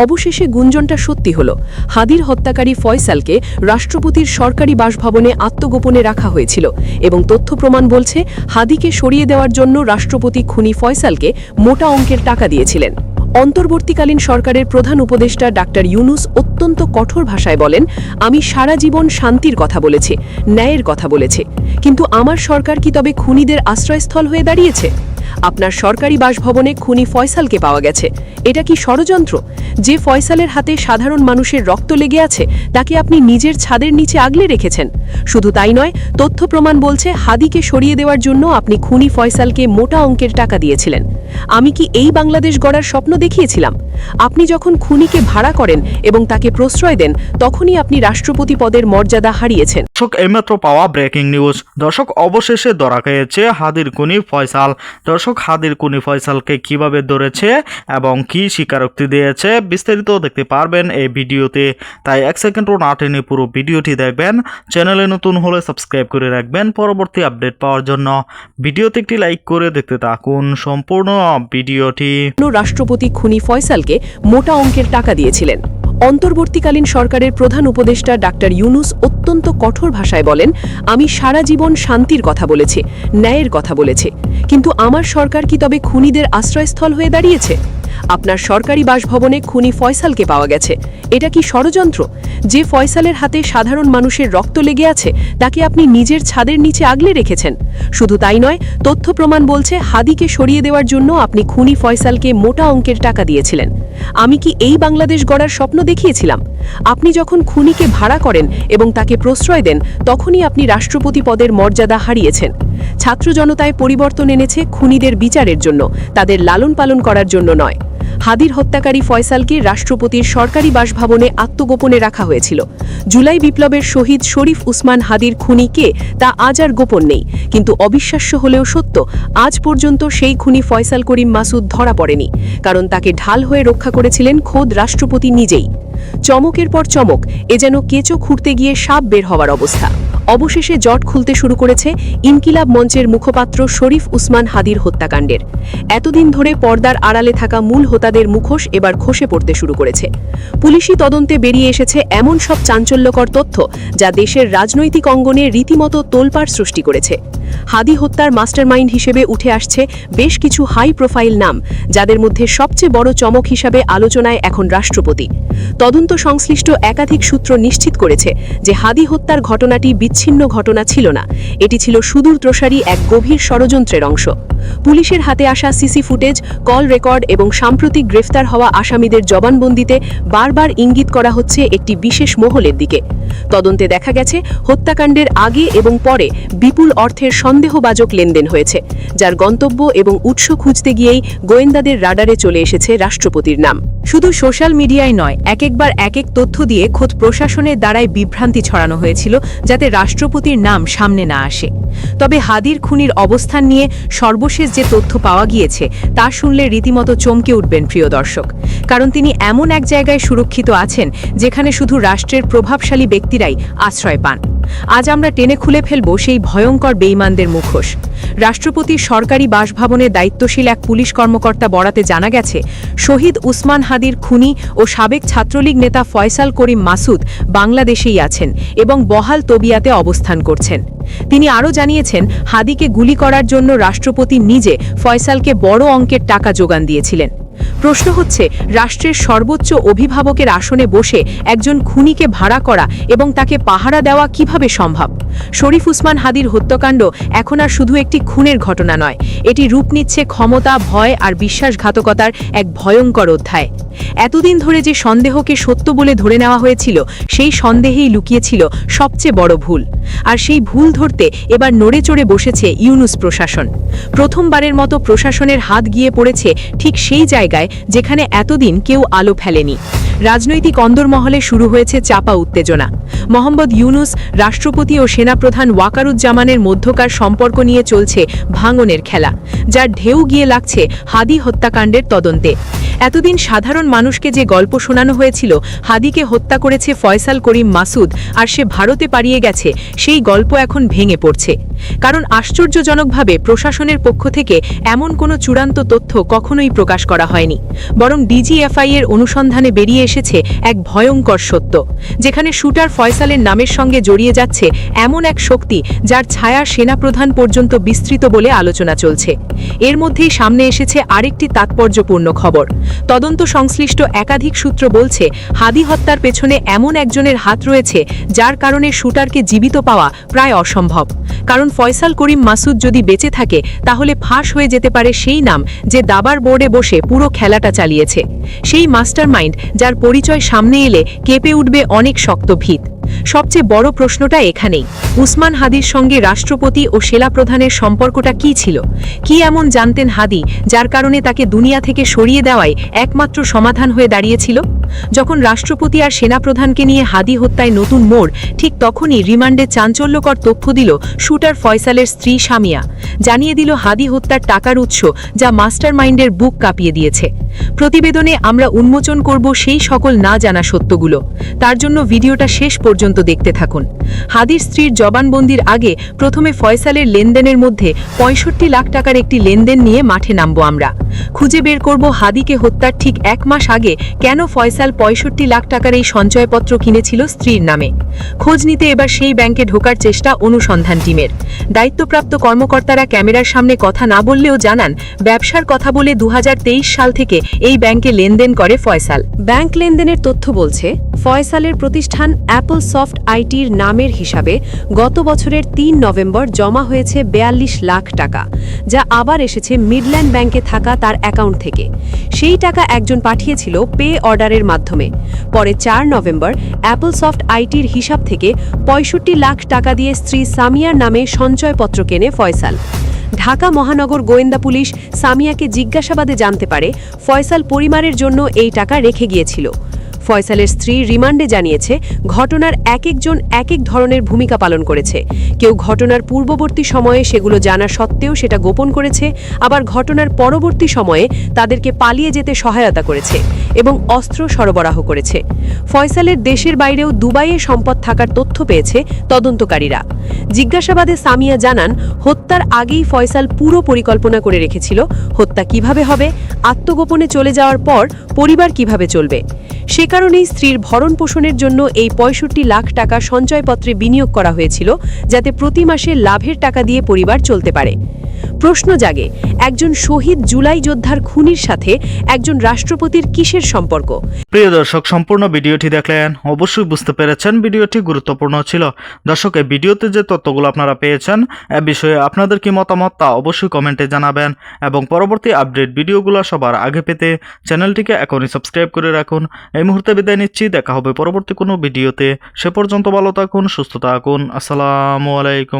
অবশেষে গুঞ্জনটা সত্যি হল। হাদির হত্যাকারী ফয়সালকে রাষ্ট্রপতির সরকারি বাসভবনে আত্মগোপনে রাখা হয়েছিল এবং তথ্য প্রমাণ বলছে হাদিকে সরিয়ে দেওয়ার জন্য রাষ্ট্রপতি খুনি ফয়সালকে মোটা অঙ্কের টাকা দিয়েছিলেন। অন্তর্বর্তীকালীন সরকারের প্রধান উপদেষ্টা ডাক্তার ইউনুস অত্যন্ত কঠোর ভাষায় বলেন, আমি সারা জীবন শান্তির কথা বলেছি, ন্যায়ের কথা বলেছি, কিন্তু আমার সরকার কি তবে খুনিদের আশ্রয়স্থল হয়ে দাঁড়িয়েছে? আপনার সরকারি বাসভবনে খুনি ফয়সালকে পাওয়া গেছে। এটা কি ষড়যন্ত্র? যে ফয়সালের হাতে সাধারণ মানুষের রক্ত লেগে আছে তাকে আপনি নিজের ছাদের নিচে আগলে রেখেছেন। শুধু তাই নয়, তথ্য প্রমাণ বলছে হাদিকে সরিয়ে দেওয়ার জন্য আপনি খুনি ফয়সালকে মোটা অঙ্কের টাকা দিয়েছিলেন। আমি কি এই বাংলাদেশ গড়ার স্বপ্ন দেখিয়েছিলাম? আপনি যখন খুনিকে ভাড়া করেন এবং তাকে প্রশ্রয় দেন, তখনই আপনি রাষ্ট্রপতি পদের মর্যাদা হারিয়েছেন। দর্শক, এইমাত্র পাওয়া ব্রেকিং নিউজ। দর্শক, অবশেষে ধরা খেয়েছে হাদির খুনি ফয়সাল। দর্শক, হাদির খুনি ফয়সালকে কিভাবে ধরেছে এবং কি স্বীকারোক্তি দিয়েছে বিস্তারিত দেখতে পারবেন এই ভিডিওতে। তাই 1 সেকেন্ডও না টেনে পুরো ভিডিওটি দেখবেন। চ্যানেলে নতুন হলে সাবস্ক্রাইব করে রাখবেন পরবর্তী আপডেট পাওয়ার জন্য। ভিডিওতে একটি লাইক করে দেখতে থাকুন সম্পূর্ণ ভিডিওটি। রাষ্ট্রপতি খুনি ফয়সালকে মোটা অঙ্কের টাকা দিয়েছিলেন। অন্তর্বর্তীকালীন সরকারের প্রধান উপদেষ্টা ডাক্তার ইউনুস অত্যন্ত কঠোর ভাষায় বলেন, আমি সারা জীবন শান্তির কথা বলেছি, ন্যায়ের কথা বলেছি, কিন্তু আমার সরকার কি তবে খুনিদের আশ্রয়স্থল হয়ে দাঁড়িয়েছে? আপনার সরকারি বাসভবনে খুনি ফয়সালকে পাওয়া গেছে। এটা কি ষড়যন্ত্র? যে ফয়সালের হাতে সাধারণ মানুষের রক্ত লেগে আছে তাকে আপনি নিজের ছাদের নিচে আগলে রেখেছেন। শুধু তাই নয়, তথ্য প্রমাণ বলছে হাদিকে সরিয়ে দেওয়ার জন্য আপনি খুনি ফয়সালকে মোটা অঙ্কের টাকা দিয়েছিলেন। আমি কি এই বাংলাদেশ গড়ার স্বপ্ন দেখিয়েছিলাম? আপনি যখন খুনিকে ভাড়া করেন এবং তাকে প্রশ্রয় দেন, তখনই আপনি রাষ্ট্রপতি পদের মর্যাদা হারিয়েছেন। ছাত্র জনতায় পরিবর্তন এনেছে খুনিদের বিচারের জন্য, তাদের লালন পালন করার জন্য নয়। হাদির হত্যাকারী ফয়সালকে রাষ্ট্রপতির সরকারি বাসভবনে আত্মগোপনে রাখা হয়েছিল। জুলাই বিপ্লবের শহীদ শরীফ উসমান হাদির খুনি কে তা আজ আর গোপন নেই, কিন্তু অবিশ্বাস্য হলেও সত্য, আজ পর্যন্ত সেই খুনি ফয়সাল করিম মাসুদ ধরা পড়েনি, কারণ তাকে ঢাল হয়ে রক্ষা করেছিলেন খোদ রাষ্ট্রপতি নিজেই। চমকের পর চমক, এ যেন কেঁচো খুঁড়তে গিয়ে সাপ বের হওয়ার অবস্থা। অবশেষে জট খুলতে শুরু করেছে ইনকিলাব মঞ্চের মুখপাত্র শরীফ উসমান হাদির হত্যাকাণ্ডের। এতদিন ধরে পর্দার আড়ালে থাকা মূল হোতাদের মুখোশ এবার খসে পড়তে শুরু করেছে। পুলিশি তদন্তে বেরিয়ে এসেছে এমন সব চাঞ্চল্যকর তথ্য যা দেশের রাজনৈতিক অঙ্গনে রীতিমতো তোলপাড় সৃষ্টি করেছে। হাদি হত্যার মাস্টারমাইন্ড হিসেবে উঠে আসছে বেশ কিছু হাই প্রোফাইল নাম, যাদের মধ্যে সবচেয়ে বড় চমক হিসাবে আলোচনায় এখন রাষ্ট্রপতি। তদন্ত সংশ্লিষ্ট একাধিক সূত্র নিশ্চিত করেছে যে হাদি হত্যার ঘটনাটি বিচ্ছিন্ন ঘটনা ছিল না, এটি ছিল সুদূরপ্রসারী এক গভীর ষড়যন্ত্রের অংশ। পুলিশের হাতে আসা সিসি ফুটেজ, কল রেকর্ড এবং সাম্প্রতিক গ্রেফতার হওয়া আসামিদের জবানবন্দিতে বারবার ইঙ্গিত করা হচ্ছে একটি বিশেষ মহলের দিকে। তদন্তে দেখা গেছে হত্যাকাণ্ডের আগে এবং পরে বিপুল অর্থের সন্দেহবাচক লেনদেন হয়েছে, যার গন্তব্য এবং উৎস খুঁজতে গিয়েই গোয়েন্দাদের রাডারে চলে এসেছে রাষ্ট্রপতির নাম। শুধু সোশ্যাল মিডিয়ায় নয়, একবার এক তথ্য দিয়ে খোদ প্রশাসনের দ্বারাই বিভ্রান্তি ছড়ানো হয়েছিল যাতে রাষ্ট্রপতির নাম সামনে না আসে। তবে হাদির খুনির অবস্থান নিয়ে সর্বশেষ যে তথ্য পাওয়া গিয়েছে তা শুনলে রীতিমতো চমকে উঠবেন প্রিয় দর্শক, কারণ তিনি এমন এক জায়গায় সুরক্ষিত আছেন যেখানে শুধু রাষ্ট্রের প্রভাবশালী ব্যক্তিরাই আশ্রয় পান। আজ আমরা টেনে খুলে ফেলব সেই ভয়ঙ্কর বেঈমানদের মুখোশ। রাষ্ট্রপতির সরকারি বাসভবনে দায়িত্বশীল এক পুলিশ কর্মকর্তা বরাতে জানা গেছে, শহীদ উসমান হাদির খুনি ও সাবেক ছাত্রলীগ নেতা ফয়সাল করিম মাসুদ বাংলাদেশেই আছেন এবং বহাল তবিয়াতে অবস্থান করছেন। তিনি আরও জানিয়েছেন, হাদিকে গুলি করার জন্য রাষ্ট্রপতি নিজে ফয়সালকে বড় অঙ্কের টাকা যোগান দিয়েছিলেন। প্রশ্ন হচ্ছে, রাষ্ট্রের সর্বোচ্চ অভিভাবকের আসনে বসে একজন খুনিকে ভাড়া করা এবং তাকে পাহারা দেওয়া কিভাবে সম্ভব? শরীফ উসমান হাদির হত্যাকাণ্ড এখন আর শুধু একটি খুনের ঘটনা নয়, এটি রূপ নিচ্ছে ক্ষমতা, ভয় আর বিশ্বাসঘাতকতার এক ভয়ঙ্কর অধ্যায়। এতদিন ধরে যে সন্দেহকে সত্য বলে ধরে নেওয়া হয়েছিল, সেই সন্দেহেই লুকিয়েছিল সবচেয়ে বড় ভুল। আর সেই ভুল ধরতে এবার নড়ে চড়ে বসেছে ইউনুস প্রশাসন। প্রথমবারের মতো প্রশাসনের হাত গিয়ে পড়েছে ঠিক সেই জায়গায় যেখানে এতদিন কেউ আলো ফেলেনি। রাজনৈতিক অন্দরমহলে শুরু হয়েছে চাপা উত্তেজনা। মোহাম্মদ ইউনুস, রাষ্ট্রপতি ও সেনাপ্রধান ওয়াকারুজ্জামানের মধ্যকার সম্পর্ক নিয়ে চলছে ভাঙনের খেলা, যার ঢেউ গিয়ে লাগছে হাদি হত্যাকাণ্ডের তদন্তে। এতদিন সাধারণ মানুষকে যে গল্প শোনানো হয়েছিল হাদিকে হত্যা করেছে ফয়সাল করিম মাসুদ আর সে ভারতে পালিয়ে গেছে, সেই গল্প এখন ভেঙে পড়ছে। কারণ আশ্চর্যজনকভাবে প্রশাসনের পক্ষ থেকে এমন কোনো চূড়ান্ত তথ্য কখনোই প্রকাশ করা হয়নি, বরং ডিজিএফআই এর অনুসন্ধানে বেরিয়ে এসেছে এক ভয়ঙ্কর সত্য, যেখানে শুটার ফয়সালের নামের সঙ্গে জড়িয়ে যাচ্ছে এমন এক শক্তি যার ছায়া সেনাপ্রধান পর্যন্ত বিস্তৃত বলে আলোচনা চলছে। এর মধ্যেই সামনে এসেছে আরেকটি তাৎপর্যপূর্ণ খবর। তদন্ত সংশ্লিষ্ট একাধিক সূত্র বলছে হাদি হত্যার পেছনে এমন একজনের হাত রয়েছে যার কারণে শুটারকে জীবিত পাওয়া প্রায় অসম্ভব। কারণ ফয়সাল করিম মাসুদ যদি বেঁচে থাকে তাহলে ফাঁস হয়ে যেতে পারে সেই নাম যে দাবার বোর্ডে বসে পুরো খেলাটা চালিয়েছে, সেই মাস্টারমাইন্ড যার পরিচয় সামনে এলে কেঁপে উঠবে অনেক শক্ত ভিত। সবচেয়ে বড় প্রশ্নটা এখানেই, উসমান হাদির সঙ্গে রাষ্ট্রপতি ও সেনাপ্রধানের সম্পর্কটা কি ছিল? কি এমন জানতেন হাদি যার কারণে তাকে দুনিয়া থেকে সরিয়ে দেওয়াই একমাত্র সমাধান হয়ে দাঁড়িয়েছিল? যখন রাষ্ট্রপতি আর সেনাপ্রধানকে নিয়ে হাদি হত্যায় নতুন মোড়, ঠিক তখনই রিমান্ডে চাঞ্চল্যকর তথ্য দিল শুটার ফয়সালের স্ত্রী সামিয়া। জানিয়ে দিল হাদি হত্যার টাকার উৎস, যা মাস্টারমাইন্ডের বুক কাঁপিয়ে দিয়েছে। প্রতিবেদনে আমরা উন্মোচন করব সেই সকল না জানা সত্যগুলো। তার জন্য ভিডিওটা শেষ পর্যন্ত দেখতে থাকুন। হাদির স্ত্রীর জবানবন্দির আগে প্রথমে ফয়সালের লেনদেনের মধ্যে ৬৫ লাখ টাকার একটি লেনদেন নিয়ে মাঠে নামবো আমরা। খুঁজে বের করব হাদিকে হত্যার ঠিক ১ মাস আগে কেন ফয়সাল ৬৫ লাখ টাকার এই সঞ্চয়পত্র কিনেছিল স্ত্রীর নামে। খোঁজ নিতে এবার সেই ব্যাংকে ঢোকার চেষ্টা অনুসন্ধান টিমের। দায়িত্বপ্রাপ্ত কর্মকর্তারা ক্যামেরার সামনে কথা না বললেও জানান ব্যবসার কথা বলে ২০২৩ সাল থেকে এই ব্যাংকে লেনদেন করে ফয়সাল। ব্যাংক লেনদেনের তথ্য বলছে ফয়সালের প্রতিষ্ঠান অ্যাপল সফট আইটির নামের হিসাবে গত বছরের ৩ নভেম্বর জমা হয়েছে ৪২ লাখ টাকা, যা আবার এসেছে মিডল্যান্ড ব্যাংকে থাকা তার অ্যাকাউন্ট থেকে। সেই টাকা একজন পাঠিয়েছিল পে অর্ডারের মাধ্যমে। পরে ৪ নভেম্বর অ্যাপল সফট আইটির হিসাব থেকে ৬৫ লাখ টাকা দিয়ে স্ত্রী সামিয়ার নামে সঞ্চয়পত্র কেনে ফয়সাল। ঢাকা মহানগর গোয়েন্দা পুলিশ সামিয়াকে জিজ্ঞাসাবাদে জানতে পারে ফয়সাল পরিবারের জন্য এই টাকা রেখে গিয়েছিল। ফয়সালের স্ত্রী রিমান্ডে জানিয়েছে ঘটনার একজন এক ধরনের ভূমিকা পালন করেছে। কেউ ঘটনার পূর্ববর্তী সময়ে সেগুলো জানা সত্ত্বেও সেটা গোপন করেছে, আবার ঘটনার পরবর্তী সময়ে তাদেরকে পালিয়ে যেতে সহায়তা করেছে এবং অস্ত্র সরবরাহ করেছে। ফয়সালের দেশের বাইরেও দুবাইয়ে সম্পদ থাকার তথ্য পেয়েছে তদন্তকারীরা। জিজ্ঞাসাবাদে সামিয়া জানান হত্যার আগেই ফয়সাল পুরো পরিকল্পনা করে রেখেছিল হত্যা কিভাবে হবে, আত্মগোপনে চলে যাওয়ার পর পরিবার কিভাবে চলবে। সে কারণেই স্ত্রীর ভরণ পোষণের জন্য এই ৬৫ লাখ টাকা সঞ্চয়পত্রে বিনিয়োগ করা হয়েছিল, যাতে প্রতি মাসে লাভের টাকা দিয়ে পরিবার চলতে পারে। প্রশ্ন জাগে, একজন শহীদ জুলাই যোদ্ধার খুনির সাথে একজন রাষ্ট্রপতির কিসের সম্পর্ক? প্রিয় দর্শক, সম্পূর্ণ ভিডিওটি দেখলেন, অবশ্যই বুঝতে পেরেছেন ভিডিওটি গুরুত্বপূর্ণ ছিল। দর্শক, এই ভিডিওতে যে তথ্যগুলো আপনারা পেয়েছেন এ বিষয়ে আপনাদের কি মতামত তা অবশ্যই কমেন্টে জানাবেন এবং পরবর্তী আপডেট ভিডিওগুলো সবার আগে পেতে চ্যানেলটিকে এখনই সাবস্ক্রাইব করে রাখুন। এই মুহূর্তে বিদায় নিচ্ছি, দেখা হবে পরবর্তী কোনো ভিডিওতে। সে পর্যন্ত ভালো থাকুন, সুস্থ থাকুন। আসসালামু আলাইকুম।